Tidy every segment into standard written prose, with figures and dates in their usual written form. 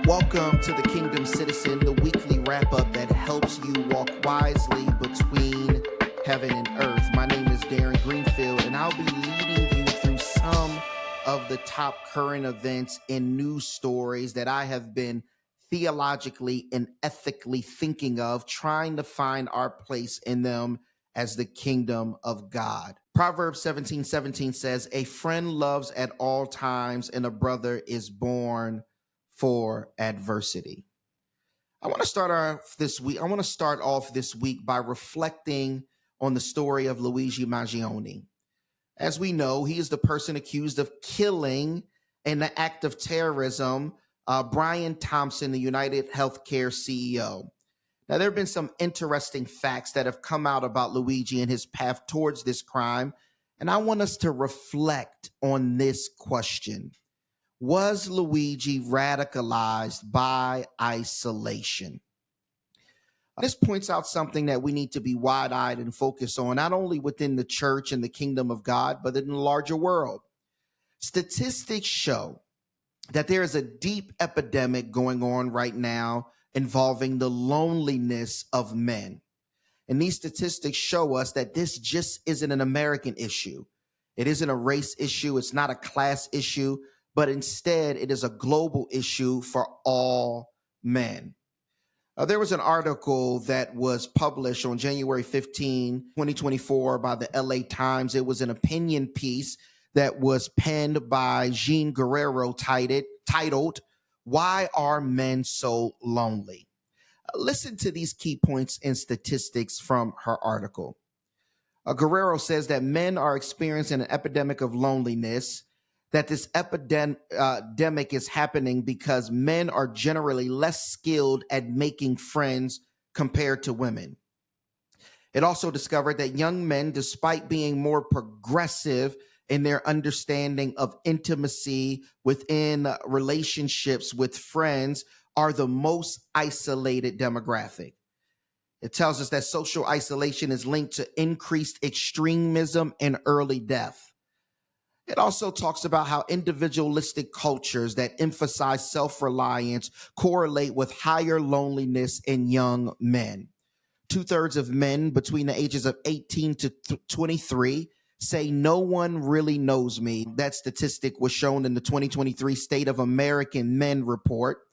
Welcome to the Kingdom Citizen, the weekly wrap-up that helps you walk wisely between heaven and earth. My name is Darren Greenfield, and I'll be leading you through some of the top current events and news stories that I have been theologically and ethically thinking of, trying to find our place in them as the kingdom of God. Proverbs 17:17 says, "A friend loves at all times, and a brother is born for adversity." I want to start off this week by reflecting on the story of Luigi Maggioni. As we know, he is the person accused of killing in the act of terrorism Brian Thompson, the United Healthcare CEO. Now, there have been some interesting facts that have come out about Luigi and his path towards this crime, and I want us to reflect on this question. Was Luigi radicalized by isolation? This points out something that we need to be wide-eyed and focus on, not only within the church and the kingdom of God, but in the larger world. Statistics show that there is a deep epidemic going on right now involving the loneliness of men. And these statistics show us that this just isn't an American issue. It isn't a race issue. It's not a class issue, but instead it is a global issue for all men. There was an article that was published on January 15, 2024 by the LA Times. It was an opinion piece that was penned by Jean Guerrero titled, "Why Are Men So Lonely?" Listen to these key points and statistics from her article. Guerrero says that men are experiencing an epidemic of loneliness, that this epidemic is happening because men are generally less skilled at making friends compared to women. It also discovered that young men, despite being more progressive in their understanding of intimacy within relationships with friends, are the most isolated demographic. It tells us that social isolation is linked to increased extremism and early death. It also talks about how individualistic cultures that emphasize self-reliance correlate with higher loneliness in young men. 2/3 of men between the ages of 18 to 23 say no one really knows me. That statistic was shown in the 2023 State of American Men report.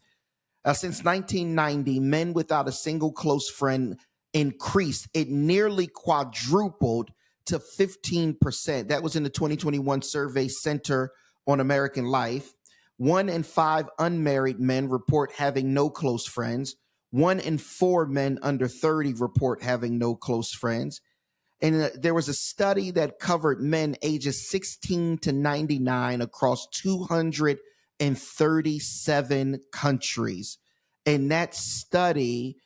Since 1990, men without a single close friend increased. It nearly quadrupled to 15%. That was in the 2021 Survey Center on American Life. 1 in 5 unmarried men report having no close friends. 1 in 4 men under 30 report having no close friends. And there was a study that covered men ages 16 to 99 across 237 countries. And that study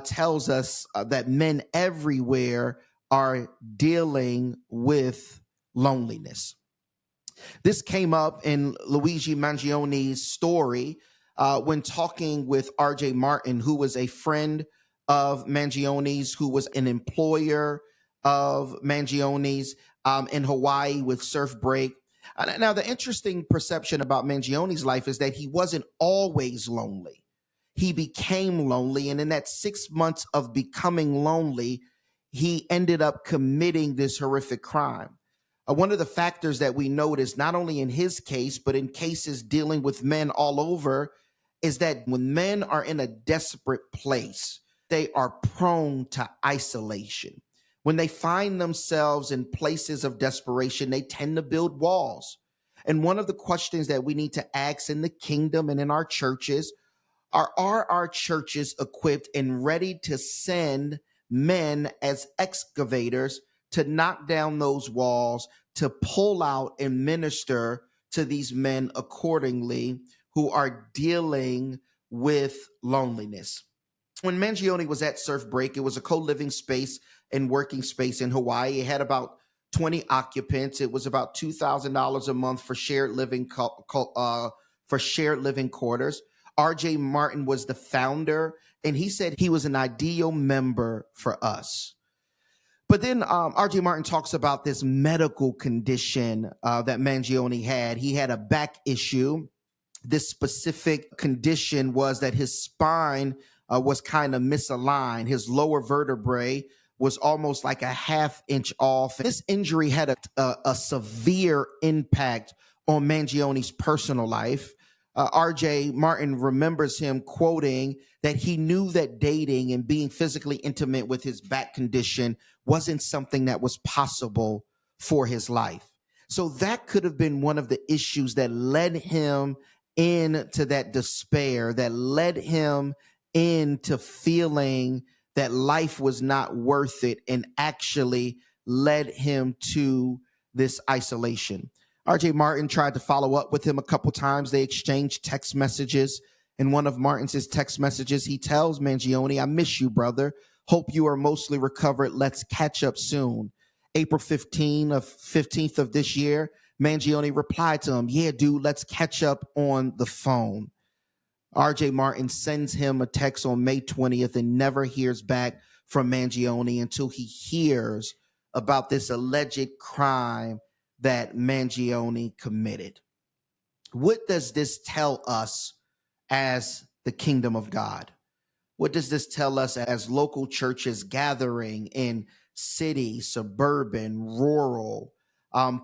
tells us that men everywhere are dealing with loneliness. This came up in Luigi Maggioni's story when talking with R.J. Martin, who was a friend of Maggioni's, who was an employer of Maggioni's in Hawaii with Surf Break. Now, the interesting perception about Maggioni's life is that he wasn't always lonely. He became lonely, and in that 6 months of becoming lonely, he ended up committing this horrific crime. One of the factors that we notice, not only in his case, but in cases dealing with men all over, is that when men are in a desperate place, they are prone to isolation. When they find themselves in places of desperation, they tend to build walls. And one of the questions that we need to ask in the kingdom and in our churches are our churches equipped and ready to send men as excavators to knock down those walls, to pull out and minister to these men accordingly who are dealing with loneliness? When Maggioni was at Surf Break, it was a co-living space and working space in Hawaii. It had about 20 occupants. It was about $2,000 a month for shared living quarters. R.J. Martin was the founder, and he said he was an ideal member for us. But then R.J. Martin talks about this medical condition that Maggioni had. He had a back issue, this specific condition was that his spine was kind of misaligned. His lower vertebrae was almost like a half-inch off. This injury had a severe impact on Mangioni's personal life. R.J. Martin remembers him quoting that he knew that dating and being physically intimate with his back condition wasn't something that was possible for his life. So that could have been one of the issues that led him into that despair, that led him into feeling that life was not worth it, and actually led him to this isolation. R.J. Martin tried to follow up with him a couple times. They exchanged text messages. In one of Martin's text messages, he tells Mangioni, "I miss you, brother. Hope you are mostly recovered. Let's catch up soon." April 15th of this year, Mangioni replied to him, "Yeah, dude, let's catch up on the phone." R.J. Martin sends him a text on May 20th and never hears back from Mangioni until he hears about this alleged crime that Mangioni committed. What does this tell us as the kingdom of God? What does this tell us as local churches gathering in city, suburban, rural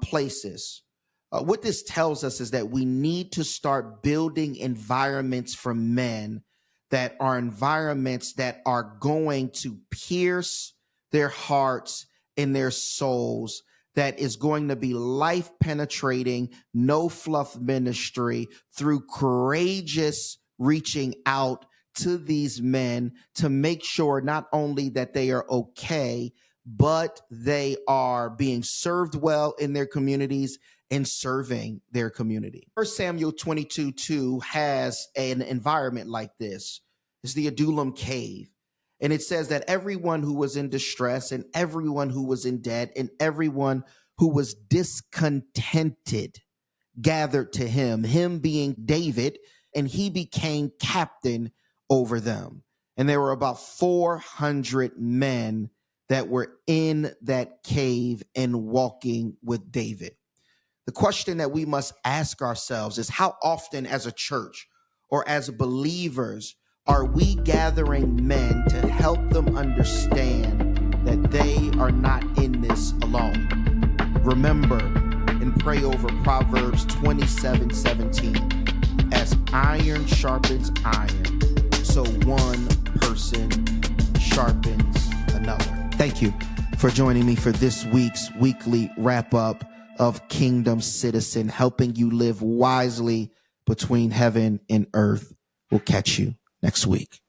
places? What this tells us is that we need to start building environments for men that are environments that are going to pierce their hearts and their souls, that is going to be life penetrating, no fluff ministry through courageous reaching out to these men to make sure not only that they are okay, but they are being served well in their communities and serving their community. 1 Samuel 22:2 has an environment like this. It's the Adullam cave. And it says that everyone who was in distress and everyone who was in debt and everyone who was discontented gathered to him being David, and he became captain over them. And there were about 400 men that were in that cave and walking with David. The question that we must ask ourselves is, how often as a church or as believers are we gathering men to help them understand that they are not in this alone? Remember and pray over Proverbs 27:17. As iron sharpens iron, so one person sharpens another. Thank you for joining me for this week's weekly wrap-up of Kingdom Citizen, helping you live wisely between heaven and earth. We'll catch you next week.